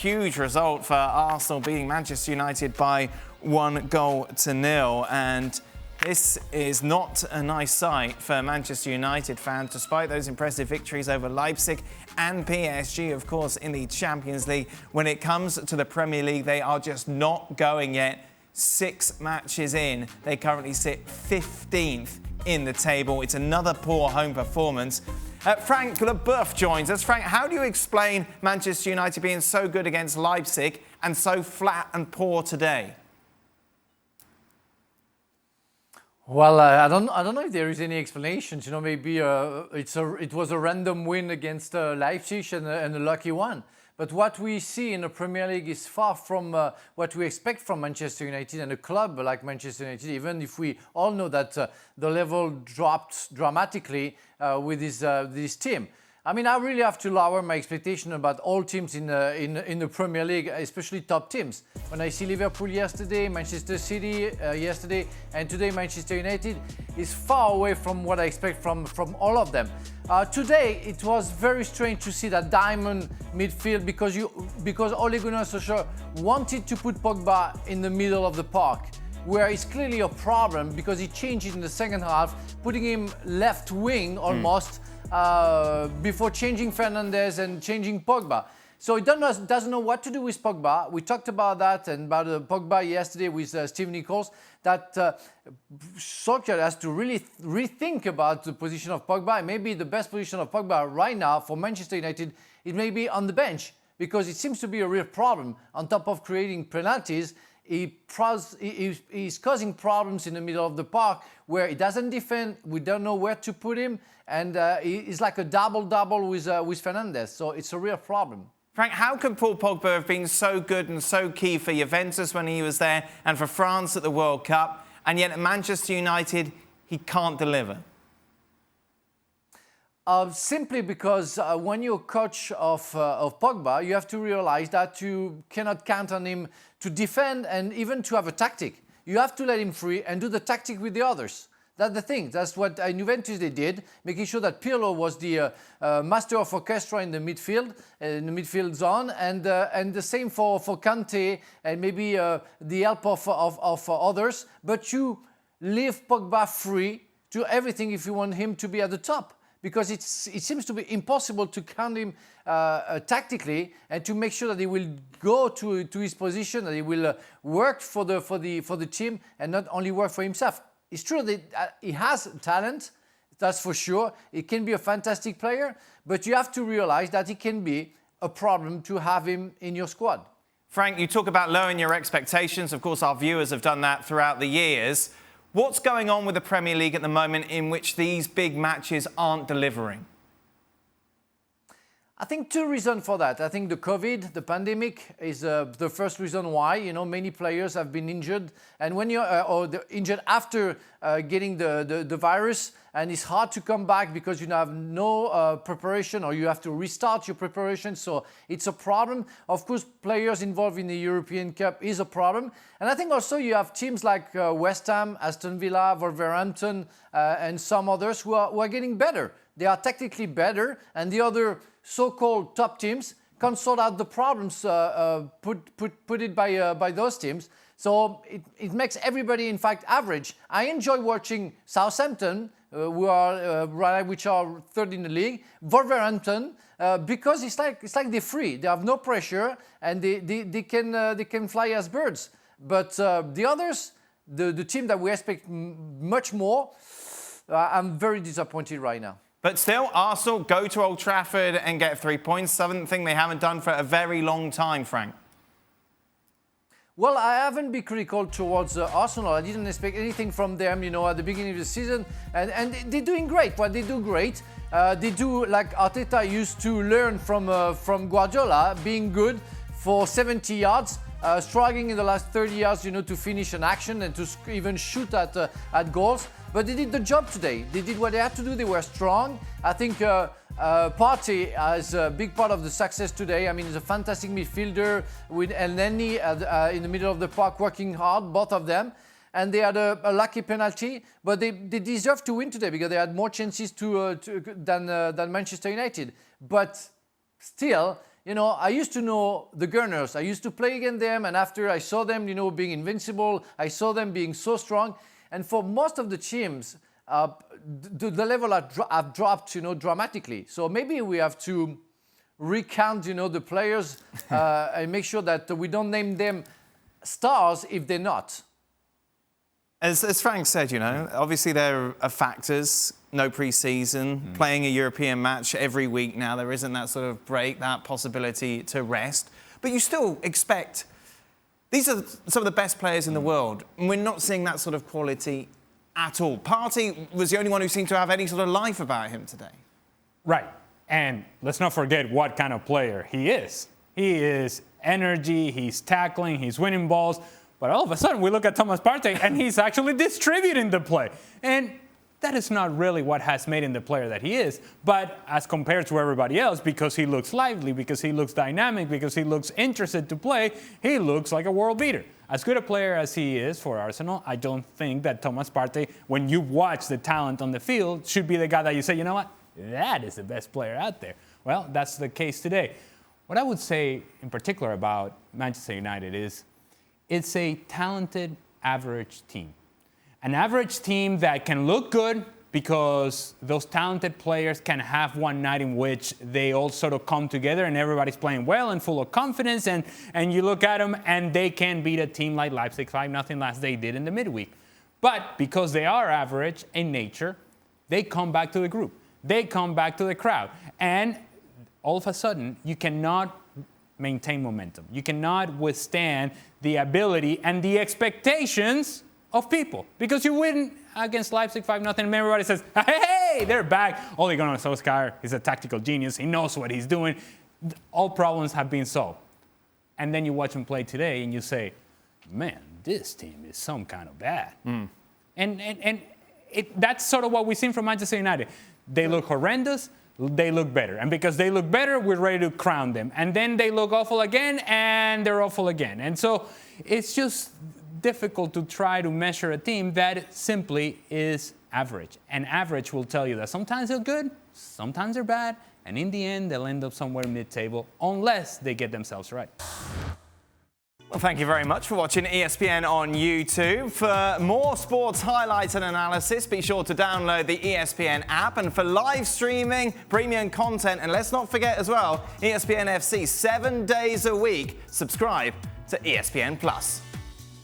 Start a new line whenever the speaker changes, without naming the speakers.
huge result for Arsenal, beating Manchester United by 1-0. And this is not a nice sight for Manchester United fans, despite those impressive victories over Leipzig and PSG, of course, in the Champions League. When it comes to the Premier League, they are just not going yet. 6 matches in, they currently sit 15th in the table. It's another poor home performance. Frank Leboeuf joins us. Frank, how do you explain Manchester United being so good against Leipzig and so flat and poor today?
Well, I don't know if there is any explanations. You know, maybe it was a random win against Leipzig and a lucky one. But what we see in the Premier League is far from what we expect from Manchester United and a club like Manchester United, even if we all know that the level dropped dramatically with this team. I mean, I really have to lower my expectation about all teams in the Premier League, especially top teams. When I see Liverpool yesterday, Manchester City yesterday, and today Manchester United is far away from what I expect from all of them. Today, it was very strange to see that diamond midfield because Ole Gunnar Solskjaer wanted to put Pogba in the middle of the park, where it's clearly a problem because he changed it in the second half, putting him left wing almost. Before changing Fernandes and changing Pogba. So he doesn't know what to do with Pogba. We talked about that and about Pogba yesterday with Steve Nichols, that Solskjaer has to really rethink about the position of Pogba. Maybe the best position of Pogba right now for Manchester United is maybe on the bench, because it seems to be a real problem. On top of creating penalties, he's causing problems in the middle of the park where he doesn't defend. We don't know where to put him, and he's like a double-double with Fernandes. So it's a real problem.
Frank, how could Paul Pogba have been so good and so key for Juventus when he was there and for France at the World Cup, and yet at Manchester United he can't deliver?
Simply because when you're coach of Pogba, you have to realize that you cannot count on him to defend and even to have a tactic. You have to let him free and do the tactic with the others. That's the thing. That's what Juventus they did, making sure that Pirlo was the master of orchestra in the midfield zone, and the same for Kante and maybe the help of others. But you leave Pogba free to everything if you want him to be at the top, because it seems to be impossible to count him tactically and to make sure that he will go to his position, that he will work for the team and not only work for himself. It's true that he has talent, that's for sure. He can be a fantastic player, but you have to realize that it can be a problem to have him in your squad.
Frank, you talk about lowering your expectations. Of course, our viewers have done that throughout the years. What's going on with the Premier League at the moment in which these big matches aren't delivering?
I think 2 reasons for that. I think the COVID, the pandemic, is the first reason why. You know, many players have been injured, and when you're injured after getting the virus, and it's hard to come back because you have no preparation, or you have to restart your preparation. So it's a problem. Of course, players involved in the European Cup is a problem, and I think also you have teams like West Ham, Aston Villa, Wolverhampton, and some others who are getting better. They are technically better, and the other so-called top teams can sort out the problems put it by those teams. So it makes everybody, in fact, average. I enjoy watching Southampton, which are third in the league, Wolverhampton, because it's like they're free. They have no pressure, and they can fly as birds. But the others, the team that we expect much more, I'm very disappointed right now.
But still, Arsenal go to Old Trafford and get 3 points. Something they haven't done for a very long time, Frank.
Well, I haven't been critical towards Arsenal. I didn't expect anything from them, you know, at the beginning of the season. And they're doing great. Well, they do great. They do like Arteta used to learn from Guardiola, being good for 70 yards, struggling in the last 30 yards, you know, to finish an action and to even shoot at goals. But they did the job today. They did what they had to do. They were strong. I think Partey is a big part of the success today. I mean, he's a fantastic midfielder with El Neni in the middle of the park working hard, both of them. And they had a lucky penalty, but they deserve to win today because they had more chances than Manchester United. But still, You know, I used to know the Gunners. I used to play against them, and after I saw them, you know, being invincible, I saw them being so strong. And for most of the teams, the level have dropped, you know, dramatically. So maybe we have to recount, you know, the players and make sure that we don't name them stars if they're not.
As Frank said, you know, obviously there are factors. No pre-season, playing a European match every week now. There isn't that sort of break, that possibility to rest. But you still expect... These are some of the best players in the world, and we're not seeing that sort of quality at all. Partey was the only one who seemed to have any sort of life about him today.
Right. And let's not forget what kind of player he is. He is energy, he's tackling, he's winning balls. But all of a sudden, we look at Thomas Partey, and he's actually distributing the play. And that is not really what has made him the player that he is. But as compared to everybody else, because he looks lively, because he looks dynamic, because he looks interested to play, he looks like a world beater. As good a player as he is for Arsenal, I don't think that Thomas Partey, when you watch the talent on the field, should be the guy that you say, you know what, that is the best player out there. Well, that's the case today. What I would say in particular about Manchester United is it's a talented, average team. An average team that can look good because those talented players can have one night in which they all sort of come together and everybody's playing well and full of confidence, and you look at them and they can beat a team like Leipzig 5-0 last they did in the midweek. But because they are average in nature, they come back to the group. They come back to the crowd. And all of a sudden, you cannot maintain momentum. You cannot withstand the ability and the expectations of people. Because you win against Leipzig 5-0 and everybody says, hey, they're back. Ole Gunnar Solskjaer is a tactical genius. He knows what he's doing. All problems have been solved. And then you watch him play today and you say, man, this team is some kind of bad. And that's sort of what we've seen from Manchester United. They look horrendous. They look better. And because they look better, we're ready to crown them. And then they look awful again, and they're awful again. And so it's just difficult to try to measure a team that simply is average. And average will tell you that sometimes they're good, sometimes they're bad, and in the end, they'll end up somewhere mid-table unless they get themselves right.
Well, thank you very much for watching ESPN on YouTube. For more sports highlights and analysis, be sure to download the ESPN app. And for live streaming, premium content, and let's not forget as well, ESPN FC 7 days a week. Subscribe to ESPN+.